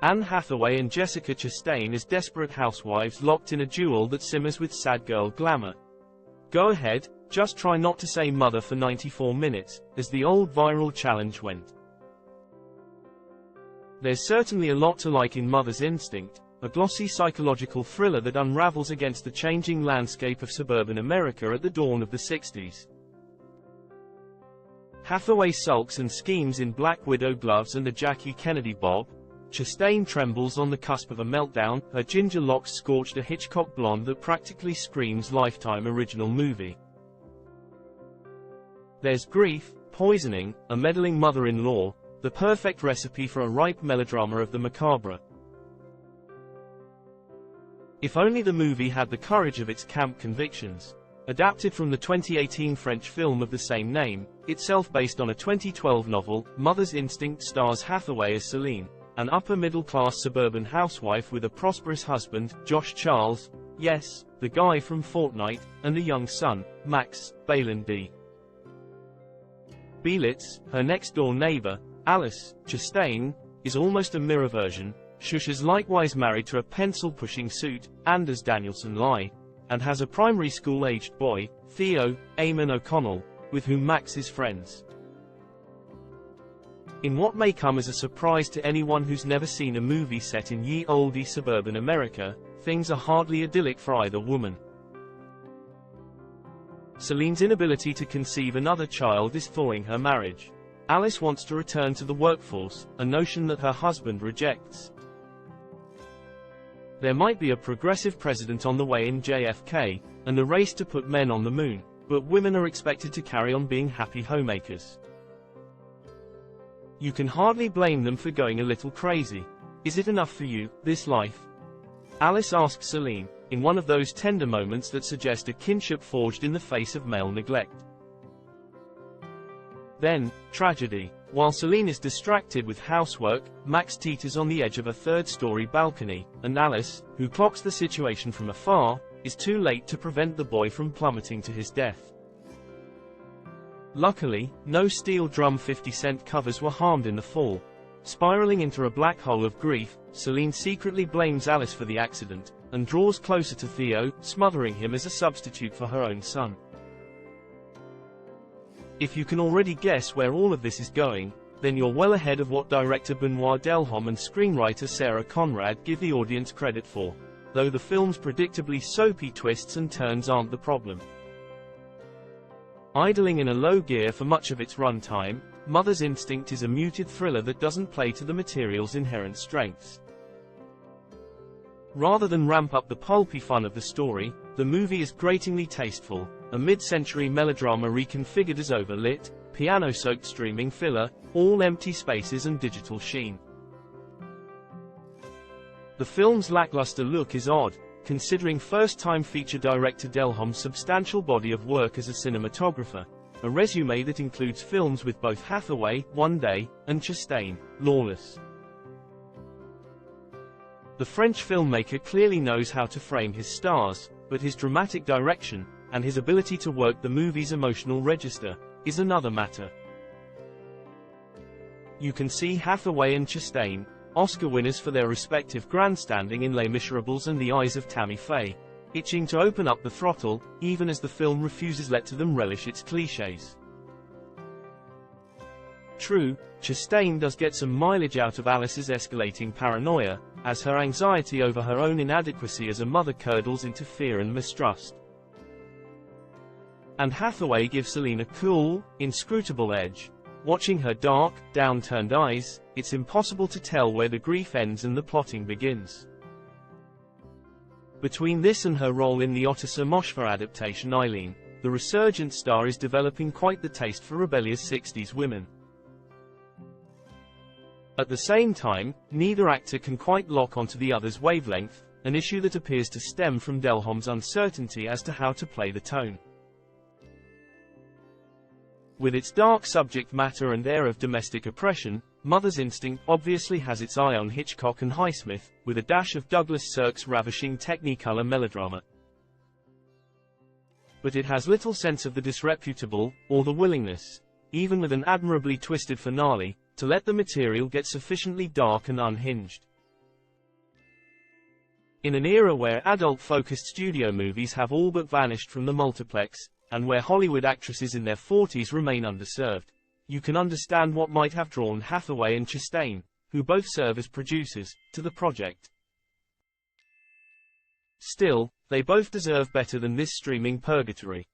Anne Hathaway and Jessica Chastain as desperate housewives locked in a duel that simmers with sad girl glamour. Go ahead, just try not to say mother for 94 minutes, as the old viral challenge went. There's certainly a lot to like in Mother's Instinct, a glossy psychological thriller that unravels against the changing landscape of suburban America at the dawn of the 60s. Hathaway sulks and schemes in Black Widow gloves and the Jackie Kennedy bob. Chastain trembles on the cusp of a meltdown, her ginger locks scorched a Hitchcock blonde that practically screams Lifetime original movie. There's grief, poisoning, a meddling mother-in-law, the perfect recipe for a ripe melodrama of the macabre. If only the movie had the courage of its camp convictions. Adapted from the 2018 French film of the same name, itself based on a 2012 novel, Mother's Instinct stars Hathaway as Celine, an upper-middle-class suburban housewife with a prosperous husband, Josh Charles, yes, the guy from Fortnite, and a young son, Max, Balin D. Belitz, her next-door neighbor, Alice, Chastain, is almost a mirror version. Shush is likewise married to a pencil-pushing suit, Anders Danielson Lie, and has a primary school-aged boy, Theo, Eamon O'Connell, with whom Max is friends. In what may come as a surprise to anyone who's never seen a movie set in ye olde suburban America, things are hardly idyllic for either woman. Celine's inability to conceive another child is thawing her marriage. Alice wants to return to the workforce, a notion that her husband rejects. There might be a progressive president on the way in JFK, and a race to put men on the moon, but women are expected to carry on being happy homemakers. You can hardly blame them for going a little crazy. Is it enough for you, this life? Alice asks Celine, in one of those tender moments that suggest a kinship forged in the face of male neglect. Then, tragedy. While Celine is distracted with housework, Max teeters on the edge of a third-story balcony, and Alice, who clocks the situation from afar, is too late to prevent the boy from plummeting to his death. Luckily, no steel drum 50-cent covers were harmed in the fall. Spiraling into a black hole of grief, Celine secretly blames Alice for the accident, and draws closer to Theo, smothering him as a substitute for her own son. If you can already guess where all of this is going, then you're well ahead of what director Benoit Delhomme and screenwriter Sarah Conrad give the audience credit for, though the film's predictably soapy twists and turns aren't the problem. Idling in a low gear for much of its runtime, Mother's Instinct is a muted thriller that doesn't play to the material's inherent strengths. Rather than ramp up the pulpy fun of the story, the movie is gratingly tasteful, a mid-century melodrama reconfigured as overlit, piano-soaked streaming filler, all empty spaces and digital sheen. The film's lackluster look is odd, considering first-time feature director Delhomme's substantial body of work as a cinematographer, a resume that includes films with both Hathaway, One Day, and Chastain, Lawless. The French filmmaker clearly knows how to frame his stars, but his dramatic direction, and his ability to work the movie's emotional register, is another matter. You can see Hathaway and Chastain, Oscar winners for their respective grandstanding in Les Miserables and The Eyes of Tammy Faye, itching to open up the throttle, even as the film refuses let them relish its clichés. True, Chastain does get some mileage out of Alice's escalating paranoia, as her anxiety over her own inadequacy as a mother curdles into fear and mistrust. And Hathaway gives Celine a cool, inscrutable edge. Watching her dark, downturned eyes, it's impossible to tell where the grief ends and the plotting begins. Between this and her role in the Ottosser Moshfegh adaptation Eileen, the resurgent star is developing quite the taste for rebellious 60s women. At the same time, neither actor can quite lock onto the other's wavelength, an issue that appears to stem from Delhomme's uncertainty as to how to play the tone. With its dark subject matter and air of domestic oppression, Mother's Instinct obviously has its eye on Hitchcock and Highsmith, with a dash of Douglas Sirk's ravishing Technicolor melodrama. But it has little sense of the disreputable, or the willingness, even with an admirably twisted finale, to let the material get sufficiently dark and unhinged. In an era where adult-focused studio movies have all but vanished from the multiplex, and where Hollywood actresses in their 40s remain underserved, you can understand what might have drawn Hathaway and Chastain, who both serve as producers, to the project. Still, they both deserve better than this streaming purgatory.